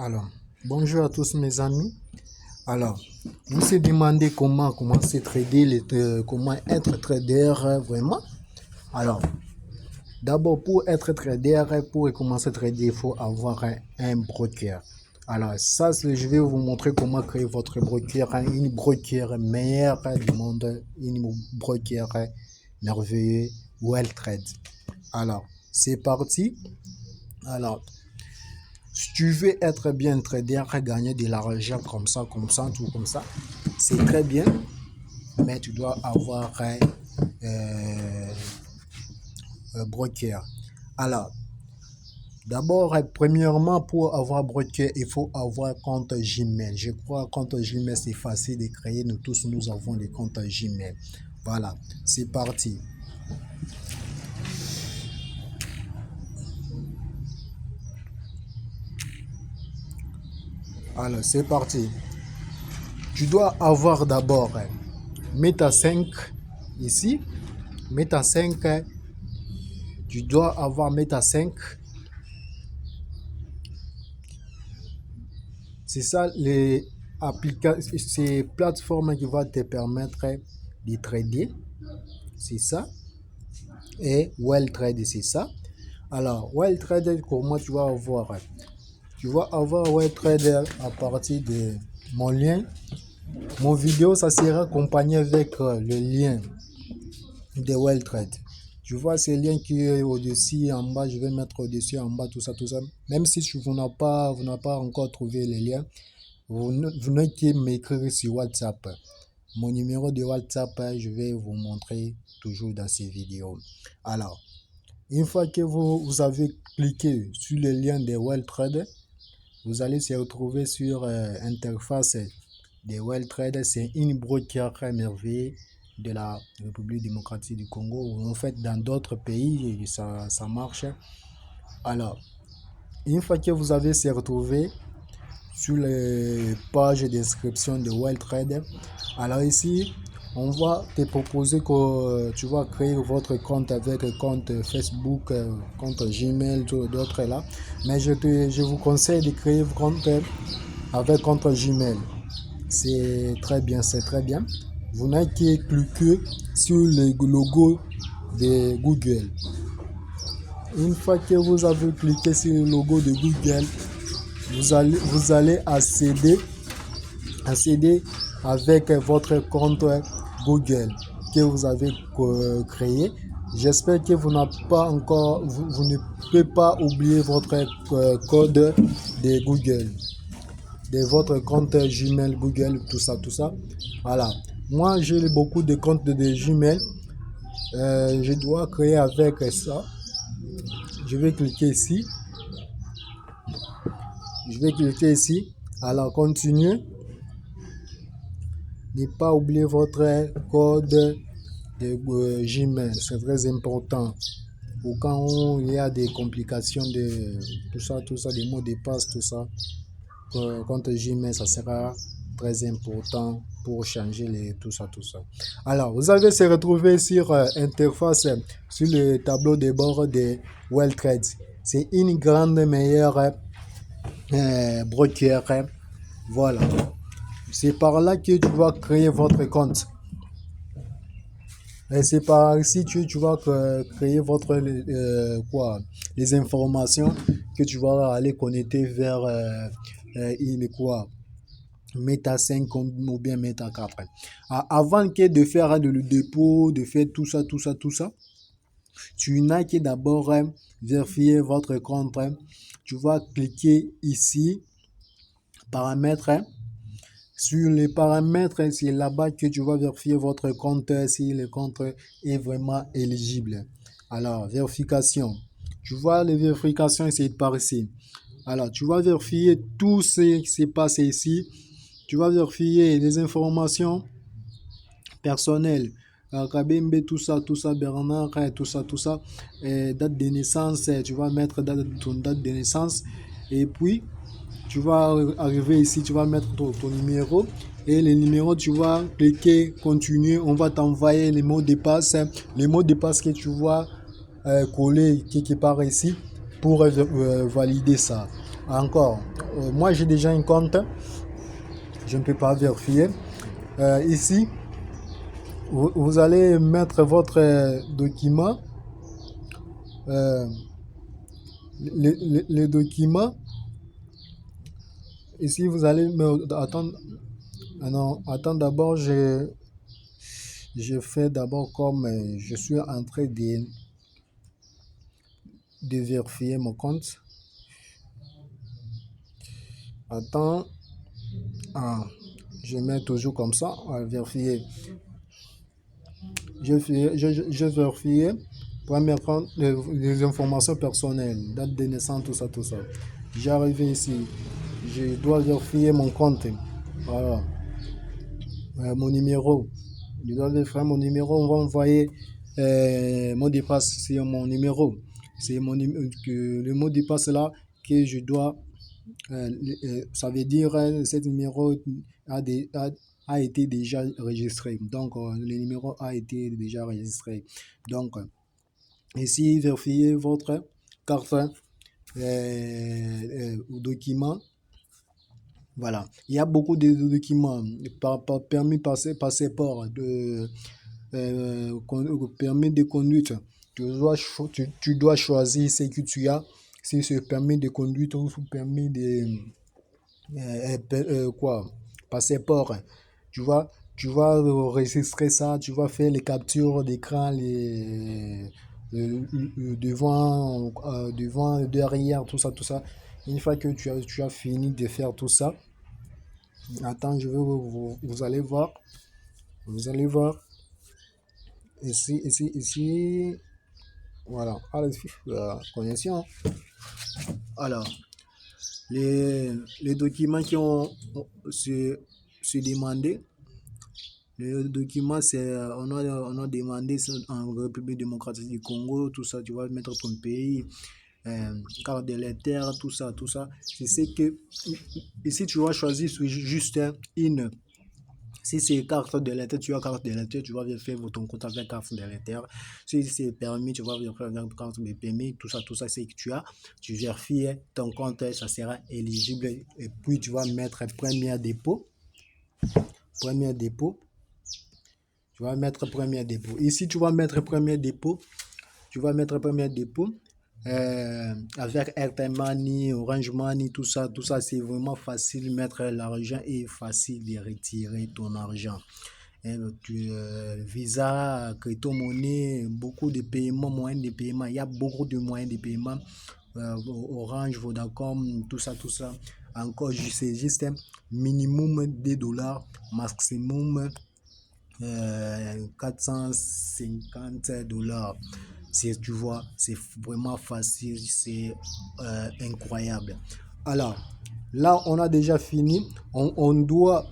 Alors, bonjour à tous mes amis. Alors, vous vous demandez comment commencer à trader, comment être trader vraiment. Alors, d'abord pour être trader, pour commencer à trader, il faut avoir un broker. Alors, ça, je vais vous montrer comment créer votre broker, une broker meilleure du monde, une broker merveilleux, WellTrade. Alors, c'est parti. Alors, si tu veux être bien trader, gagner de l'argent comme ça, tout comme ça, c'est très bien, mais tu dois avoir un broker. Alors, d'abord, premièrement, pour avoir broker, il faut avoir compte Gmail. Je crois que compte Gmail, c'est facile de créer. Nous tous, nous avons des comptes Gmail. Voilà, c'est parti. Alors, c'est parti. Tu dois avoir d'abord Meta 5 ici. Meta 5, tu dois avoir Meta 5. C'est ça, les applications, ces plateformes qui vont te permettre de trader. C'est ça. Et WellTrade, c'est ça. Alors, WellTrade, comment tu vas avoir? Tu vas avoir WellTrade à partir de mon lien. Mon vidéo, ça sera accompagné avec le lien de WellTrade. Tu vois ces liens qui est au-dessus, en bas, je vais mettre au-dessus, en bas, tout ça, tout ça. Même si vous n'avez pas encore trouvé les liens, vous n'avez qu'à m'écrire sur WhatsApp. Mon numéro de WhatsApp, je vais vous montrer toujours dans ces vidéos. Alors, une fois que vous avez cliqué sur le lien de WellTrade, vous allez se retrouver sur l'interface de WellTrade. C'est une broker merveilleuse de la République démocratique du Congo. En fait, dans d'autres pays, ça marche. Alors, une fois que vous avez se retrouvé sur les pages d'inscription de WellTrade, alors ici, on va te proposer que tu vas créer votre compte avec compte Facebook, compte Gmail, d'autres là. Mais je vous conseille de créer votre compte avec compte Gmail. C'est très bien, c'est très bien. Vous n'avez qu'à cliquer sur le logo de Google. Une fois que vous avez cliqué sur le logo de Google, vous allez accéder avec votre compte Google que vous avez créé. J'espère que vous ne pouvez pas oublier votre code de Google, de votre compte Gmail, Google, tout ça. Voilà. Moi, j'ai beaucoup de comptes de Gmail. Je dois créer avec ça. Je vais cliquer ici. Alors, continuez. Ne pas oublier votre code de Gmail. C'est très important. Ou quand il y a des complications de tout ça, des mots de passe, tout ça. Compte Gmail, ça sera très important pour changer tout ça. Alors, vous allez se retrouver sur interface, sur le tableau de bord de WellTrade. C'est une grande meilleure broker. Voilà. C'est par là que tu vas créer votre compte. Et c'est par ici que tu vas créer votre les informations que tu vas aller connecter vers Meta 5 ou bien Meta 4. Avant de faire le dépôt, de faire tout ça, tu n'as que d'abord vérifier votre compte. Tu vas cliquer ici, paramètres. Sur les paramètres, c'est là-bas que tu vas vérifier votre compte, si le compte est vraiment éligible. Alors, vérification. Tu vois, les vérifications, c'est par ici. Alors, tu vas vérifier tout ce qui s'est passé ici. Tu vas vérifier les informations personnelles. Kabembe, tout ça, Bernard, tout ça. Date de naissance, tu vas mettre ton date de naissance. Et puis, tu vas arriver ici, tu vas mettre ton numéro. Et le numéro, tu vas cliquer continuer. On va t'envoyer les mots de passe. Les mots de passe que tu vas coller quelque part ici pour valider ça. Encore, moi j'ai déjà un compte, je ne peux pas vérifier. Ici, vous allez mettre votre document, euh, le document. Ici, vous allez me attendre. Ah non, attends d'abord, je fais d'abord comme je suis en train de vérifier mon compte. Attends, ah, je mets toujours comme ça, à vérifier. Je vérifie, première compte, les informations personnelles, date de naissance, tout ça, tout ça. J'arrive ici, je dois vérifier mon compte. Voilà. Mon numéro. Je dois vérifier mon numéro, on va envoyer mot de passe sur mon numéro. C'est le mot de passe là que je dois. Ça veut dire ce numéro a été déjà enregistré. Donc, le numéro a été déjà enregistré. Donc, ici, vérifiez votre carte document. Voilà. Il y a beaucoup de documents, permis passeport, permis de conduite. Tu dois choisir ce que tu as, si c'est permis de conduite ou permis de quoi, passeport. Tu vas enregistrer ça, tu vas faire les captures d'écran, devant, derrière, tout ça, tout ça. Une fois que tu as fini de faire tout ça, attends, vous allez voir, vous allez voir, ici, voilà, connexion. Alors, les documents qui ont se demandé, les documents, c'est, on a demandé en République démocratique du Congo, tout ça, tu vas mettre ton pays, carte d'électeur, tout ça, tout ça. C'est ce que, ici, tu vas choisir juste une. Si c'est carte d'électeur, tu as carte d'électeur, tu vas faire ton compte avec carte d'électeur. Si c'est permis, tu vas faire avec carte de permis, tout ça, c'est que tu as. Tu vérifies ton compte, ça sera éligible. Et puis, tu vas mettre premier dépôt. Premier dépôt. Tu vas mettre premier dépôt. Ici, tu vas mettre premier dépôt. Tu vas mettre premier dépôt. Avec Airtel Money, Orange Money, tout ça, c'est vraiment facile de mettre l'argent et facile de retirer ton argent. Visa, crypto monnaie, beaucoup de paiements, moyens de paiement, il y a beaucoup de moyens de paiement. Orange, Vodacom, tout ça, tout ça. Encore, c'est juste un minimum de dollars, maximum 450 dollars. Tu vois, c'est vraiment facile, c'est incroyable. Alors, là, on a déjà fini. On doit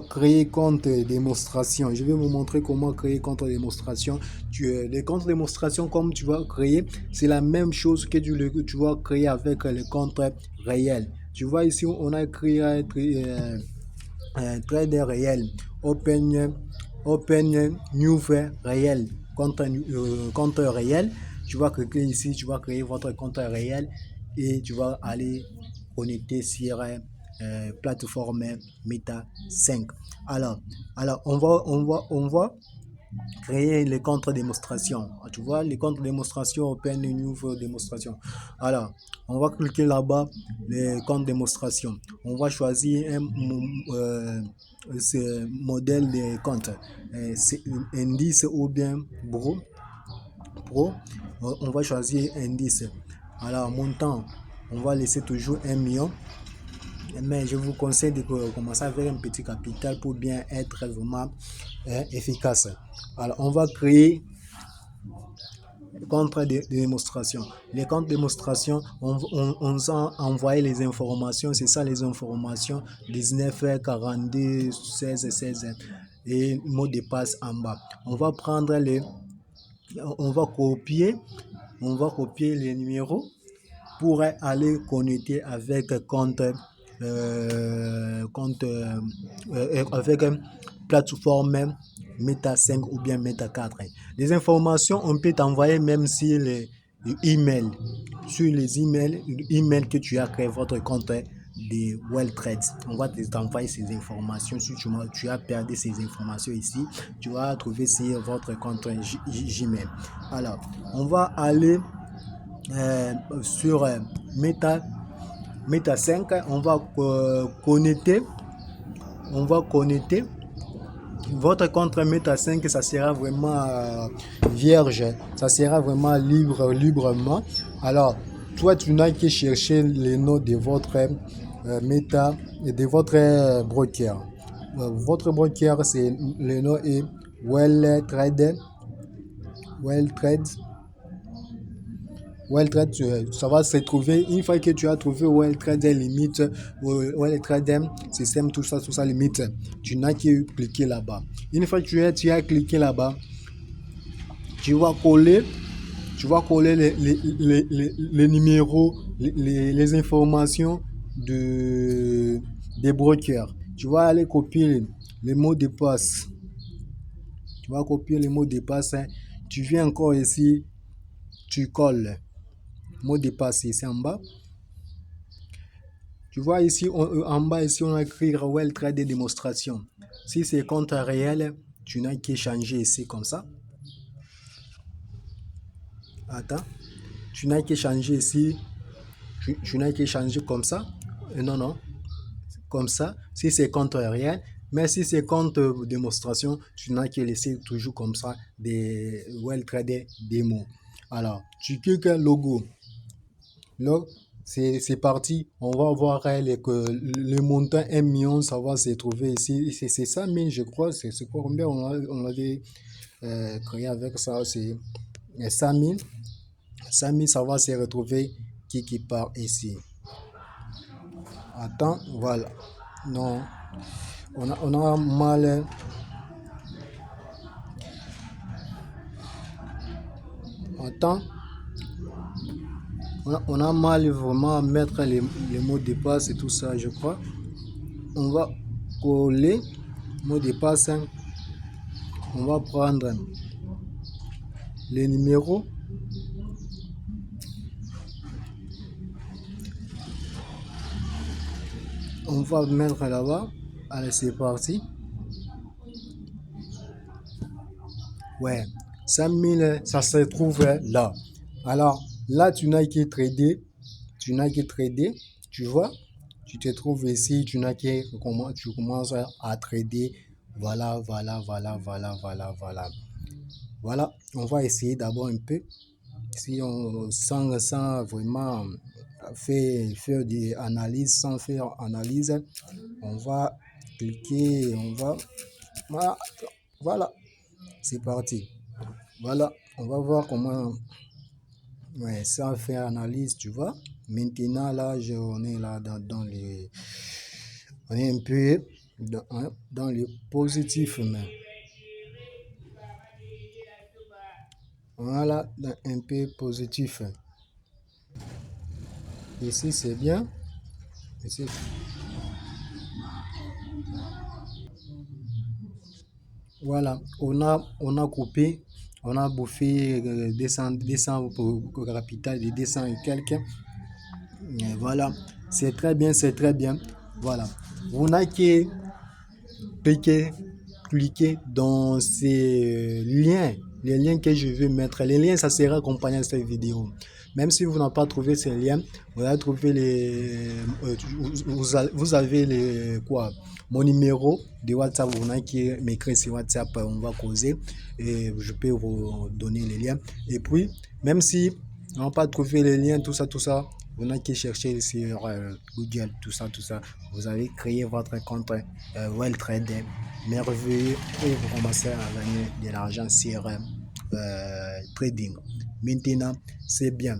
créer compte démonstration. Je vais vous montrer comment créer compte démonstration. Les comptes démonstration, comme tu vas créer, c'est la même chose que tu vas créer avec les comptes réels. Tu vois ici, on a créé trader réel, open new réel, compte réel. Tu vas cliquer ici, tu vas créer votre compte réel et tu vas aller connecter sur plateforme Meta 5. Alors on va créer les comptes démonstration. Tu vois, les comptes démonstration, open new démonstration. Alors, on va cliquer là-bas, les comptes démonstration. On va choisir un modèle de compte, indice ou bien pro. On va choisir indice. Alors, montant, on va laisser toujours 1 million. Mais je vous conseille de commencer avec un petit capital pour bien être vraiment efficace. Alors, on va créer compte de démonstration. Les comptes de démonstration, on a envoyé les informations, c'est ça les informations, 19, 42, 16, 16 et mot de passe en bas. On va prendre on va copier les numéros pour aller connecter avec compte avec plateforme Meta 5 ou bien Meta 4. Les informations, on peut t'envoyer même si email. Sur les emails que tu as créé votre compte de WellTrade. On va t'envoyer ces informations. Si tu as perdu ces informations ici, tu vas trouver sur votre compte Gmail. Alors, on va aller sur Meta 5. On va connecter votre compte Meta 5. Ça sera vraiment vierge, ça sera vraiment librement. Alors, toi, tu n'as qu'à chercher les noms de votre Meta et de votre broker. Votre broker, c'est le nom est WellTrade. WellTrade, ça va se trouver. Une fois que tu as trouvé WellTrade limite, WellTrade système, tout ça limite, tu n'as qu'à cliquer là-bas. Une fois que tu as cliqué là-bas, tu vas coller les numéros, les informations des brokers. Tu vas aller copier les mots de passe. Tu vas copier les mots de passe. Tu viens encore ici, tu colles. Mot de passe ici en bas. Tu vois ici, en bas ici, on a écrit WellTrade démonstration. Si c'est compte réel, tu n'as qu'à changer ici comme ça. Attends. Tu n'as qu'à changer ici. Tu n'as qu'à changer comme ça. Non. Comme ça. Si c'est compte réel. Mais si c'est compte démonstration, tu n'as qu'à laisser toujours comme ça des WellTrade démo. Alors, tu cliques logo. Là, c'est parti. On va voir le montant 1 million, ça va se trouver ici. C'est 100 000, je crois. C'est combien on avait créé avec ça. C'est 100 000. 100 000, ça va se retrouver qui part ici. Attends, voilà. Non. On a mal. Attends. On a mal vraiment à mettre les mots de passe et tout ça, je crois. On va coller mot de passe. On va prendre les numéros. On va mettre là-bas. Allez, c'est parti. Ouais, 5 000, ça se trouve là. Alors, là, tu n'as qu'à trader. Tu vois. Tu te trouves ici, tu commences à trader. Voilà. Voilà, on va essayer d'abord un peu. Si on sent vraiment faire des analyses, sans faire analyse, on va cliquer, voilà, c'est parti. Voilà, on va voir comment, ouais, sans faire analyse, tu vois. Maintenant, là, on est là on est un peu dans le positif, mais voilà, un peu positif. Ici, c'est bien. Ici. Voilà, on a coupé, on a bouffé 200 pour capital de 200 et quelques. Et voilà, c'est très bien. Voilà, vous n'avez qu'à cliquer dans ces liens, les liens que je vais mettre. Les liens, ça sera accompagné de cette vidéo. Même si vous n'avez pas trouvé ces liens, vous allez trouver vous avez mon numéro de WhatsApp. Vous n'avez qu'à m'écrire sur WhatsApp, on va causer et je peux vous donner les liens. Et puis, même si vous n'avez pas trouvé les liens, tout ça, vous n'avez qu'à chercher sur Google, tout ça. Vous avez créé votre compte WellTrade merveilleux et vous commencez à gagner de l'argent sur trading. Maintenant, c'est bien.